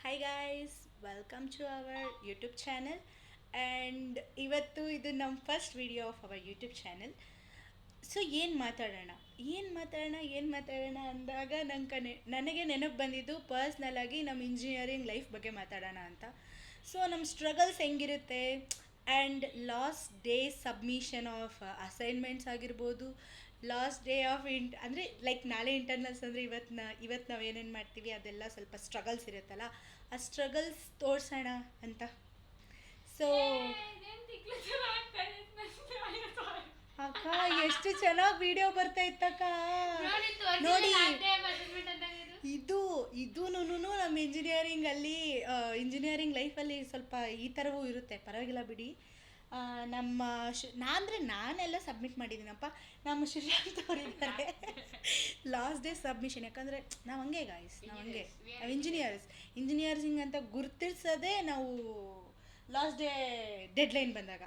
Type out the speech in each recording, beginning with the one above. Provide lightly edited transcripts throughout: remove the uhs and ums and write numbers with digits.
Hi guys, welcome to our YouTube channel and ಇವತ್ತು ಇದು ನಮ್ಮ first video of our YouTube channel. So ಏನು ಮಾತಾಡೋಣ ಅಂದಾಗ ನನಗೆ ನೆನಪು ಬಂದಿದ್ದು ಪರ್ಸ್ನಲ್ ಆಗಿ ನಮ್ಮ ಇಂಜಿನಿಯರಿಂಗ್ ಲೈಫ್ ಬಗ್ಗೆ ಮಾತಾಡೋಣ ಅಂತ. ಸೊ ನಮ್ಮ ಸ್ಟ್ರಗಲ್ಸ್ ಹೆಂಗಿರುತ್ತೆ and last day submission of assignments ಆಗಿರ್ಬೋದು, ಲಾಸ್ಟ್ ಡೇ ಆಫ್ ಅಂದರೆ ಲೈಕ್ ನಾಳೆ ಇಂಟರ್ನಲ್ಸ್ ಅಂದರೆ ಇವತ್ತು ನಾವು ಏನೇನು ಮಾಡ್ತೀವಿ ಅದೆಲ್ಲ ಸ್ವಲ್ಪ ಸ್ಟ್ರಗಲ್ಸ್ ಇರುತ್ತಲ್ಲ, ಆ ಸ್ಟ್ರಗಲ್ಸ್ ತೋರಿಸೋಣ ಅಂತ. ಸೊ ಅಕ್ಕ ಎಷ್ಟು ಚೆನ್ನಾಗಿ ವಿಡಿಯೋ ಬರ್ತಾ ಇತ್ತಕ್ಕ. ನೋಡಿ, ಇದೂನು ನಮ್ಮ ಇಂಜಿನಿಯರಿಂಗ್ ಲೈಫಲ್ಲಿ ಸ್ವಲ್ಪ ಈ ಥರವೂ ಇರುತ್ತೆ, ಪರವಾಗಿಲ್ಲ ಬಿಡಿ. ನಮ್ಮ ನಾನೆಲ್ಲ ಸಬ್ಮಿಟ್ ಮಾಡಿದ್ದೀನಪ್ಪ. ನಮ್ಮ ಶ್ರೀಶಾಂತ್ ಅವರಿದ್ದಾರೆ ಲಾಸ್ಟ್ ಡೇ ಸಬ್ಮಿಷನ್. ಯಾಕಂದರೆ ನಾವು ಹಂಗೆ ಗಾಯ್ಸ್, ನಾವು ಇಂಜಿನಿಯರ್ಸಿಂಗ್ ಅಂತ ಗುರ್ತಿಸೋದೇ ನಾವು ಲಾಸ್ಟ್ ಡೇ ಡೆಡ್ಲೈನ್ ಬಂದಾಗ.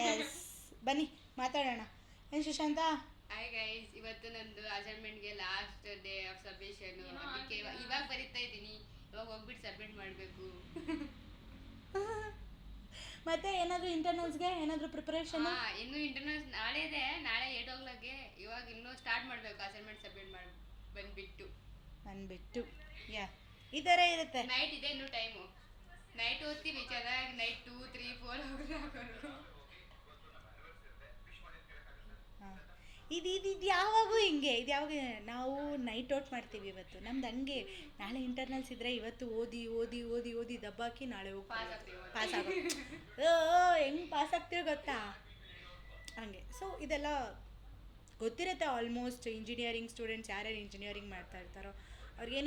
ಎಸ್, ಬನ್ನಿ ಮಾತಾಡೋಣ. ಏನು ಶ್ರೀಶಾಂತ? ಹಾಯ್ ಗೈಸ್, ಇವತ್ತು ನಂದು ಅಸೈನ್ಮೆಂಟ್ಗೆ ಲಾಸ್ಟ್ ಡೇ ಆಫ್ ಸಬ್ಮಿಷನ್. ಅದಕ್ಕೆ ಇವಾಗ ಬರೀತಾ ಇದ್ದೀನಿ, ಇವಾಗ ಹೋಗ್ಬಿಟ್ಟು ಸಬ್ಮಿಟ್ ಮಾಡಬೇಕು. ಮತ್ತೆ ಏನಾದರೂ ಇಂಟರ್ನಲ್ಸ್ಗೆ ಏನಾದರೂ ಪ್ರಿಪರೇಷನ್? ಇನ್ನು ಇಂಟರ್ನಲ್ಸ್ ನಾಳೆ ಇದೆ, ನಾಳೆ 8 ಇವಾಗ ಇನ್ನೂ ಸ್ಟಾರ್ಟ್ ಮಾಡಬೇಕು ಅಸೈನ್ಮೆಂಟ್ ಸಬ್ಮಿಟ್ ಮಾಡಿ ಬಂದ್ಬಿಟ್ಟು. ಯಾ, ಈ ಥರ ಇರುತ್ತೆ. ನೈಟ್ ಇದೆ ಇನ್ನೂ ಟೈಮು. ನೈಟ್ ಓದ್ತೀವಿ ಚೆನ್ನಾಗಿ. ನೈಟ್ 2, 3, 4 ಹೋಗೋದು. ಇದು ಯಾವಾಗೂ ಹಿಂಗೆ, ಇದು ಯಾವಾಗ ನಾವು ನೈಟ್ ಔಟ್ ಮಾಡ್ತೀವಿ. ಇವತ್ತು ನಮ್ದು ಹಂಗೆ, ನಾಳೆ ಇಂಟರ್ನಲ್ಸ್ ಇದ್ದರೆ ಇವತ್ತು ಓದಿ ಓದಿ ಓದಿ ಓದಿ ದಬ್ಬಾಕಿ ನಾಳೆ ಹೋಗಿ ಪಾಸ್ ಆಗೋ ಹೆಂಗೆ ಪಾಸ್ ಆಗ್ತೀವಿ ಗೊತ್ತಾ, ಹಂಗೆ. ಸೊ ಇದೆಲ್ಲ ಗೊತ್ತಿರುತ್ತೆ ಆಲ್ಮೋಸ್ಟ್. ಇಂಜಿನಿಯರಿಂಗ್ ಸ್ಟೂಡೆಂಟ್ಸ್ ಯಾರ್ಯಾರು ಇಂಜಿನಿಯರಿಂಗ್ ಮಾಡ್ತಾ ಇರ್ತಾರೋ ಅವ್ರಿಗೇನು